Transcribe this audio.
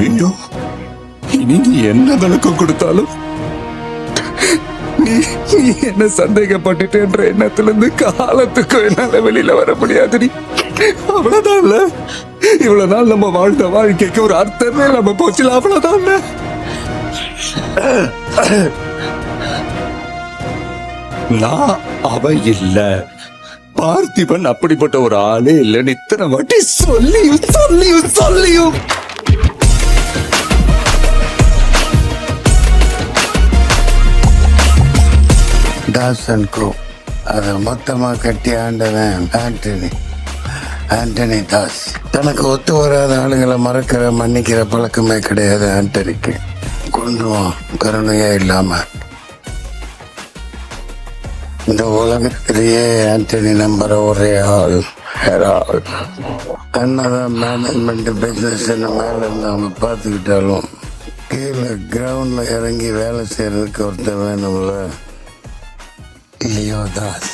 ஐயோ, இனி நீ என்ன விளக்கம் கொடுத்தாலும் நீ நீ என்ன சந்தேகப்பட்டுட்டேன்ற எண்ணத்துல இருந்து காலத்துக்கு என்னால வெளியில வர முடியாது. நீ அவ்வளவுதான்ல. இவ்வளவு நாள் நம்ம வாழ்ந்த வாழ்க்கைக்கு ஒரு அர்த்தமே நம்ம போச்சுல. அவ்வளவுதான்ல. நான் அவ இல்ல, பார்த்திபன் அப்படிப்பட்ட ஒரு ஆளே இல்லைன்னு இத்தனை வாட்டி சொல்லியும் சொல்லியும் சொல்லியும் தாஸ் அண்ட் கோ அதை மொத்தமாக கட்டி ஆண்டவன் ஆண்டனி தாஸ். தனக்கு ஒத்து வராத ஆளுங்களை மறக்கிற மன்னிக்கிற பழக்கமே கிடையாது ஆண்டனிக்கு. கொஞ்சம் கருணையே இல்லாம இந்த உலகத்திலேயே ஆண்டனி நம்புற ஒரே ஆள் என்னதான் மேனேஜ்மெண்ட் பிசினஸ் மேல இருந்து அவங்க பார்த்துக்கிட்டாலும் கீழே கிரவுண்ட்ல இறங்கி வேலை செய்யறதுக்கு ஒருத்தர் வேணும்ல. லியோ தாஸ்.